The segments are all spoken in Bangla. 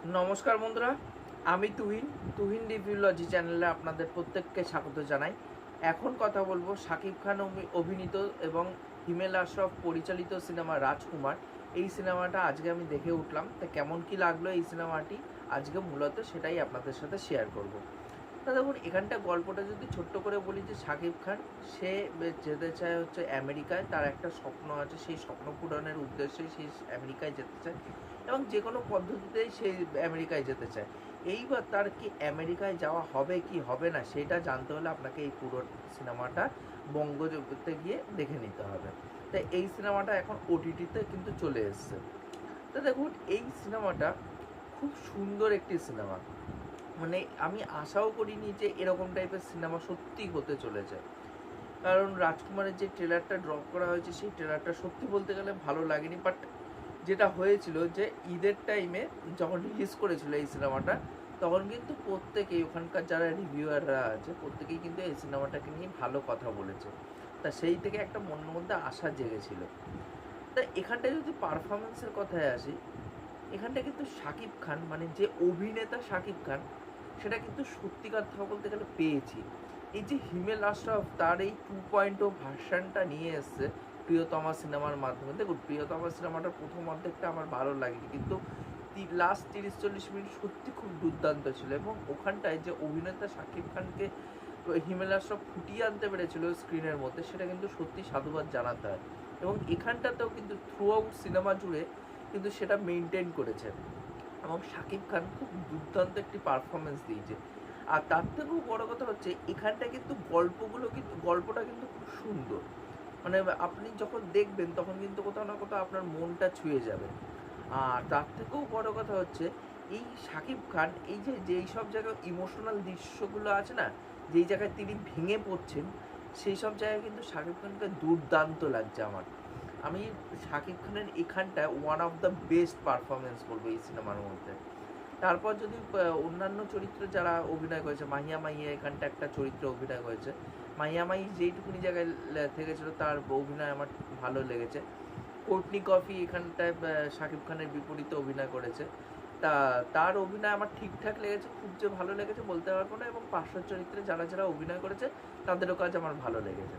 নমস্কার বন্ধুরা, আমি তুহিন রিভিউলজি চ্যানেলে আপনাদের প্রত্যেককে স্বাগত জানাই। এখন কথা বলবো শাকিব খান অভিনীত এবং হিমেল আশরাফ পরিচালিত সিনেমা রাজকুমার। এই সিনেমাটা আজকে আমি দেখে উঠলাম, তা কেমন কি লাগলো এই সিনেমাটি আজকে মূলত সেটাই আপনাদের সাথে শেয়ার করব। তা দেখুন, এখানটা গল্পটা যদি ছোট্ট করে বলি যে শাকিব খান সে যেতে চায় হচ্ছে আমেরিকায়। তার একটা স্বপ্ন আছে, সেই স্বপ্ন পূরণের উদ্দেশ্যে সে আমেরিকায় যেতে চায় এবং যে কোনো পদ্ধতিতেই সে আমেরিকায় যেতে চায়। এইবার তার কি আমেরিকায় যাওয়া হবে কি হবে না সেটা জানতে হলে আপনাকে এই পুরো সিনেমাটা বঙ্গজগতে গিয়ে দেখে নিতে হবে। তাই এই সিনেমাটা এখন ওটিটিতে কিন্তু চলে এসছে। তো দেখুন, এই সিনেমাটা খুব সুন্দর একটি সিনেমা। মানে আমি আশাও করিনি যে এরকম টাইপের সিনেমা সত্যি হতে চলেছে। কারণ রাজকুমারের যে ট্রেলারটা ড্রপ করা হয়েছে সেই ট্রেলারটা সত্যি বলতে গেলে ভালো লাগেনি। বাট যেটা হয়েছিল যে ঈদের টাইমে যখন রিলিজ করেছিল এই সিনেমাটা, তখন কিন্তু প্রত্যেকেই ওখানকার যারা রিভিউয়াররা আছে প্রত্যেকেই কিন্তু এই সিনেমাটাকে নিয়ে ভালো কথা বলেছে। তা সেই থেকে একটা মনের মধ্যে আশা জেগেছিল। তা এখানটায় যদি পারফরমেন্সের কথায় আসি, এখানটা কিন্তু শাকিব খান মানে যে অভিনেতা শাকিব খান, সেটা কিন্তু সত্যিকার কথা বলতে গেলে পেয়েছি। এই যে হিমেল আশরাফ তার এই 2.0 ভার্সানটা নিয়ে এসছে প্রিয়তমা সিনেমার মাধ্যমে। দেখুন, প্রিয়তমা সিনেমাটার প্রথম অর্ধেকটা আমার ভালো লাগেনি, কিন্তু লাস্ট 30-40 মিনিট সত্যি খুব দুর্দান্ত ছিল। এবং ওখানটায় যে অভিনেতা শাকিব খানকে হিমেল আশরাফ ফুটিয়ে আনতে পেরেছিল স্ক্রিনের মধ্যে, সেটা কিন্তু সত্যি সাধুবাদ জানাতে হয়। এবং এখানটাতেও কিন্তু থ্রু আউট সিনেমা জুড়ে কিন্তু সেটা মেনটেন করেছে এবং শাকিব খান খুব দুর্দান্ত একটি পারফরমেন্স দিয়েছে। আর তার থেকেও বড় কথা হচ্ছে এখানটা কিন্তু গল্পটা কিন্তু খুব সুন্দর। মানে আপনি যখন দেখবেন তখন কিন্তু কোথাও না কোথাও আপনার মনটা ছুঁয়ে যাবে। আর তার থেকেও বড় কথা হচ্ছে এই শাকিব খান এই যে যেই সব জায়গায় ইমোশনাল দৃশ্যগুলো আছে না, যেই জায়গায় তিনি ভেঙে পড়ছেন, সেই সব জায়গায় কিন্তু শাকিব খানকে দুর্দান্ত লাগছে আমার। আমি শাকিব খানের এখানটা one of the best performance বলবো এই সিনেমার মধ্যে। তারপর যদি অন্যান্য চরিত্রে যারা অভিনয় করেছে, মাহিয়া মাহিয়া এখানটা একটা চরিত্রে অভিনয় করেছে। মাহিয়া মাহি যেইটুকুনি জায়গায় থেকেছিল তার অভিনয় আমার ভালো লেগেছে। কোর্টনি কফি এখানটায় শাকিব খানের বিপরীতে অভিনয় করেছে। তা তার অভিনয় আমার ঠিকঠাক লেগেছে, খুব যে ভালো লেগেছে বলতে পারবো না। এবং পার্শ্ব চরিত্রে যারা যারা অভিনয় করেছে তাদেরও কাজ আমার ভালো লেগেছে।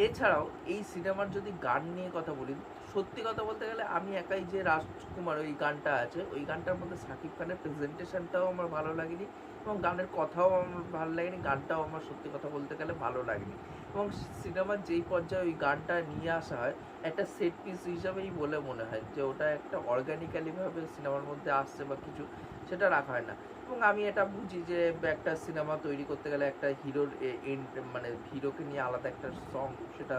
এছাড়াও এই সিনেমার যদি গান নিয়ে কথা বলি, সত্যি কথা বলতে গেলে আমি একাই যে রাজকুমার ওই গানটা আছে, ওই গানটার মধ্যে শাকিব খানের প্রেজেন্টেশনটাও আমার ভালো লাগেনি এবং গানের কথাও আমার ভালো লাগেনি, গানটাও আমার সত্যি কথা বলতে গেলে ভালো লাগেনি। এবং সিনেমার যেই পর্যায়ে ওই গানটা নিয়ে আসা হয় একটা সেট পিস হিসাবেই বলে মনে হয়, যে ওটা একটা অর্গ্যানিক্যালিভাবে সিনেমার মধ্যে আসছে বা কিছু, সেটা রাখা হয় না। এবং আমি এটা বুঝি যে একটা সিনেমা তৈরি করতে গেলে একটা হিরোর মানে হিরোকে নিয়ে আলাদা একটা সং, সেটা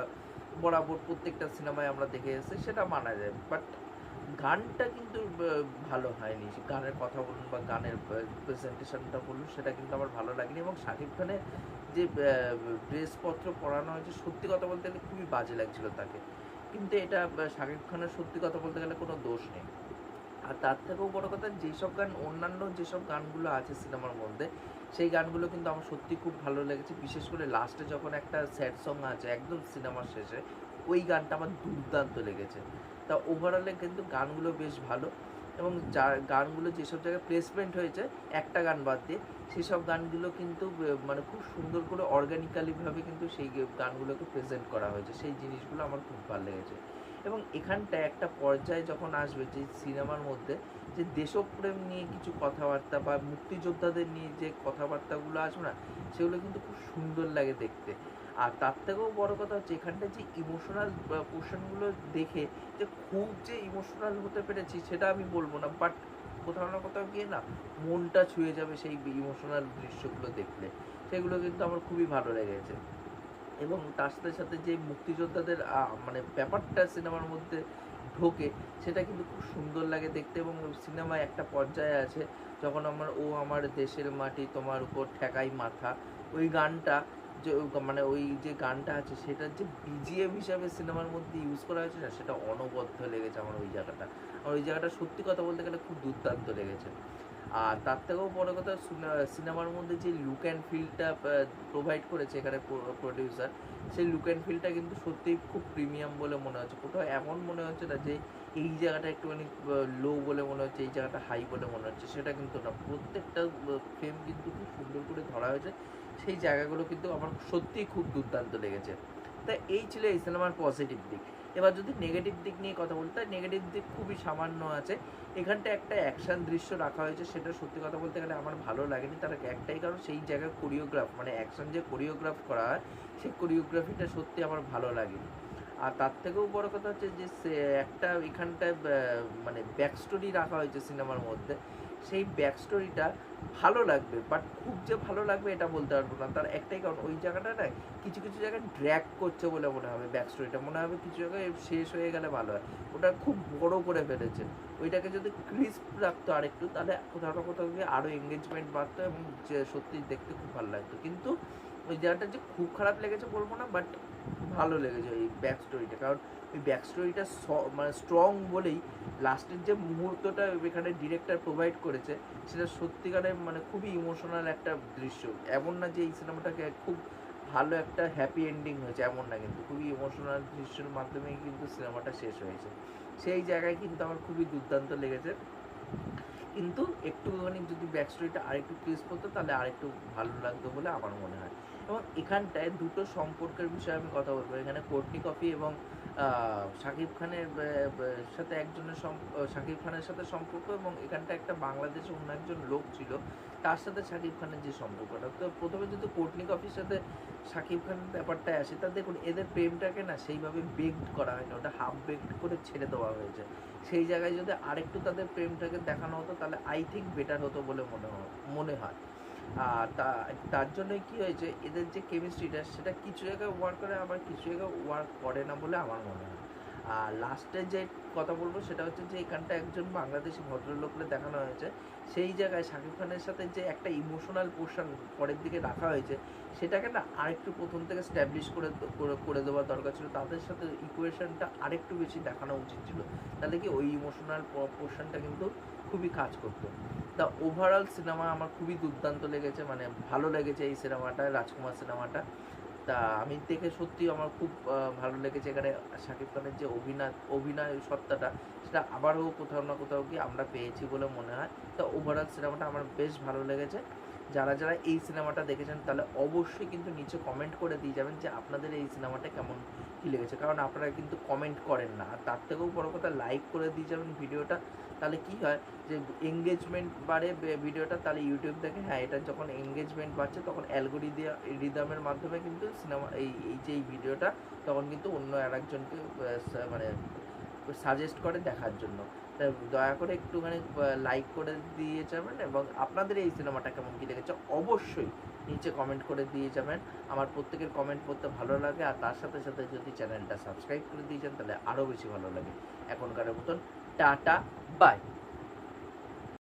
বরাবর প্রত্যেকটা সিনেমায় আমরা দেখে এসেছি, সেটা মানা যায়। বাট গানটা কিন্তু ভালো হয়নি। গানের কথা বলুন বা গানের প্রেজেন্টেশনটা বলুন, সেটা কিন্তু আমার ভালো লাগেনি। এবং শাকিব খানের যে ড্রেসপত্র পরানো হয়েছে, সত্যি কথা বলতে গেলে খুবই বাজে লাগছিল তাকে। কিন্তু এটা শাকিব খানের সত্যি কথা বলতে গেলে কোনো দোষ নেই। আর তার থেকেও বড় কথা, যেসব গান অন্যান্য যেসব গানগুলো আছে সিনেমার মধ্যে, সেই গানগুলো কিন্তু আমার সত্যি খুব ভালো লেগেছে। বিশেষ করে লাস্টে যখন একটা স্যাড সং আছে একদম সিনেমার শেষে, ওই গানটা আমার দুর্দান্ত লেগেছে। তা ওভারঅলে কিন্তু গানগুলো বেশ ভালো। এবং যার গানগুলো যেসব জায়গায় প্লেসমেন্ট হয়েছে একটা গান বাদ দিয়ে, সেসব গানগুলো কিন্তু মানে খুব সুন্দর করে অর্গানিক্যালিভাবে কিন্তু সেই গানগুলোকে প্রেজেন্ট করা হয়েছে। সেই জিনিসগুলো আমার খুব ভালো লেগেছে। এবং এখানটায় একটা পর্যায়ে যখন আসবে যে সিনেমার মধ্যে যে দেশপ্রেম নিয়ে কিছু কথাবার্তা বা মুক্তিযোদ্ধাদের নিয়ে যে কথাবার্তাগুলো আসবে না, সেগুলো কিন্তু খুব সুন্দর লাগে দেখতে। আর তার থেকেও বড় কথা হচ্ছে এখানটায় যে ইমোশনাল পোর্শনগুলো দেখে যে খুব যে ইমোশনাল হতে পেরেছি সেটা আমি বলবো না, বাট কোথাও না কোথাও গিয়ে না মনটা ছুঁয়ে যাবে সেই ইমোশনাল দৃশ্যগুলো দেখলে। সেগুলো কিন্তু আমার খুবই ভালো লেগেছে। এবং তার সাথে সাথে যে মুক্তিযোদ্ধাদের মানে ব্যাপারটা সিনেমার মধ্যে ঢোকে, সেটা কিন্তু খুব সুন্দর লাগে দেখতে। এবং সিনেমায় একটা পর্যায়ে আছে যখন আমার দেশের মাটি তোমার উপর ঠেকাই মাথা, ওই গানটা যে মানে ওই যে গানটা আছে সেটার যে বিজিএম হিসাবে সিনেমার মধ্যে ইউজ করা হয়েছে না, সেটা অনবদ্য লেগেছে আমার ওই জায়গাটা। আমার ওই জায়গাটা সত্যি কথা বলতে গেলে খুব দুর্দান্ত লেগেছে। আর তার থেকেও বড় কথা, সিনেমার মধ্যে যে লুক অ্যান্ড ফিলটা প্রোভাইড করেছে এখানে প্রডিউসার, সেই লুক অ্যান্ড ফিলটা কিন্তু সত্যিই খুব প্রিমিয়াম বলে মনে হচ্ছে। কোথাও এমন মনে হচ্ছে না যে এই জায়গাটা একটুখানি লো বলে মনে হচ্ছে, এই জায়গাটা হাই বলে মনে হচ্ছে, সেটা কিন্তু না। প্রত্যেকটা ফ্রেম কিন্তু খুব সুন্দর করে ধরা হয়েছে, সেই জায়গাগুলো কিন্তু আমার সত্যিই খুব দুর্দান্ত লেগেছে। তা এই ছিল এই সিনেমার পজিটিভ দিক। এবার যদি নেগেটিভ দিক নিয়ে কথা বলতে হয়, নেগেটিভ দিক খুবই সামান্য আছে। এখানটা একটা অ্যাকশন দৃশ্য রাখা হয়েছে, সেটা সত্যি কথা বলতে গেলে আমার ভালো লাগেনি। তার একটাই কারণ, সেই জায়গায় কোরিওগ্রাফ মানে অ্যাকশন যে কোরিওগ্রাফ করা হয়, সেই কোরিওগ্রাফিটা সত্যি আমার ভালো লাগেনি। আর তার থেকেও বড় কথা হচ্ছে যে সে একটা এখানটায় মানে ব্যাক স্টোরি রাখা হয়েছে সিনেমার মধ্যে, সেই ব্যাক স্টোরিটা ভালো লাগবে, বাট খুব যে ভালো লাগবে এটা বলতে পারবো না। তার একটাই কারণ, ওই জায়গাটা না কিছু কিছু জায়গায় ড্র্যাগ করছে বলে মনে হবে। ব্যাক স্টোরিটা মনে হবে কিছু জায়গায় শেষ হয়ে গেলে ভালো হয়, ওটা খুব বড় করে ফেলেছে। ওইটাকে যদি ক্রিস্প রাখতো আরেকটু, তাহলে কোথাও না কোথাও গিয়ে আরও এঙ্গেজমেন্ট বাড়তো এবং যে সত্যি দেখতে খুব ভালো লাগতো। কিন্তু ওই জায়গাটা যে খুব খারাপ লেগেছে বলবো না, বাট ভালো লেগেছে ওই ব্যাক স্টোরিটা। কারণ ওই ব্যাক স্টোরিটা মানে স্ট্রং বলেই লাস্টের যে মুহূর্তটা এখানে ডিরেক্টর প্রোভাইড করেছে, সেটা সত্যিকারের মানে খুবই ইমোশনাল একটা দৃশ্য। এমন না যে এই সিনেমাটাকে খুব ভালো একটা হ্যাপি এন্ডিং হয়েছে, এমন না, কিন্তু খুবই ইমোশনাল দৃশ্যের মাধ্যমেই কিন্তু সিনেমাটা শেষ হয়েছে। সেই জায়গায় কিন্তু আমার খুবই দুর্দান্ত লেগেছে। কিন্তু একটুখানি যদি ব্যাক স্টোরিটা আরেকটু ক্রিস্প হতো, তাহলে আরেকটু ভালো লাগতো বলে আমার মনে হয়। এবং এখানটায় দুটো সম্পর্কের বিষয়ে আমি কথা বলবো। এখানে কোর্টনি কফি এবং শাকিব খানের সাথে একজনের শাকিব খানের সাথে সম্পর্ক, এবং এখানটা একটা বাংলাদেশে অন্য একজন লোক ছিল, তার সাথে শাকিব খানের যে সম্পর্কটা। তো প্রথমে যদি কোর্টনি কফির সাথে শাকিব খানের ব্যাপারটায় আসে, তা দেখুন এদের প্রেমটাকে না সেইভাবে বেকড করা হয়নি, ওটা হাফ বেকড করে ছেড়ে দেওয়া হয়েছে। সেই জায়গায় যদি আরেকটু তাদের প্রেমটাকে দেখানো হতো, তাহলে আই থিঙ্ক বেটার হতো বলে মনে হয়। আর তার জন্যই কী হয়েছে, এদের যে কেমিস্ট্রিটা সেটা কিছু জায়গায় ওয়ার্ক করে, আবার কিছু জায়গায় ওয়ার্ক করে না বলে আমার মনে হয়। আর লাস্টে যে কথা বলবো সেটা হচ্ছে যে এখানটা একজন বাংলাদেশি ভদ্রলোককে দেখানো হয়েছে, সেই জায়গায় শাকিব খানের সাথে যে একটা ইমোশনাল পোর্শন পরের দিকে রাখা হয়েছে, সেটাকে না আরেকটু প্রথম থেকে স্ট্যাবলিশ করে দেওয়া দরকার ছিল। তাদের সাথে ইকুয়েশনটা আরেকটু বেশি দেখানো উচিত ছিল, তাহলে কি ওই ইমোশনাল পোর্শনটা কিন্তু খুবই কাজ করতো। তা ওভারঅল সিনেমা আমার খুবই দুর্দান্ত লেগেছে, মানে ভালো লেগেছে এই সিনেমাটা, রাজকুমার সিনেমাটা। তা আমি দেখে সত্যি আমার খুব ভালো লেগেছে। এখানে শাকিব খানের যে অভিনয় সত্তাটা, সেটা আবারও কোথাও না কোথাও গিয়ে আমরা পেয়েছি বলে মনে হয়। তো ওভারঅল সিনেমাটা আমার বেশ ভালো লেগেছে। যারা যারা এই সিনেমাটা দেখেছেন, তাহলে অবশ্যই কিন্তু নিচে কমেন্ট করে দিয়ে যাবেন যে আপনাদের এই সিনেমাটা কেমন কী লেগেছে, কারণ আপনারা কিন্তু কমেন্ট করেন না। আর তার থেকেও বড় কথা, লাইক করে দিয়ে যাবেন ভিডিওটা। তাহলে কি হয় যে এঙ্গেজমেন্ট বাড়ে ভিডিওটা, তাহলে ইউটিউব দেখে হ্যাঁ, এটা যখন এঙ্গেজমেন্ট বাড়ছে, তখন অ্যালগোরিদমের মাধ্যমে কিন্তু সিনেমা এই যে এই ভিডিওটা তখন কিন্তু অন্য আরেকজনকে মানে সাজেস্ট করে দেখার জন্য। তাই দয়া করে একটুখানি লাইক করে দিয়ে যাবেন, এবং আপনাদের এই সিনেমাটা কেমন কী লেগেছে অবশ্যই নিচে কমেন্ট করে দিয়ে যাবেন। আমার প্রত্যেকের কমেন্ট পড়তে ভালো লাগে, আর তার সাথে সাথে যদি চ্যানেলটা সাবস্ক্রাইব করে দিয়ে যান, তাহলে আরও বেশি ভালো লাগে। এখনকার মতন টাটা, বাই।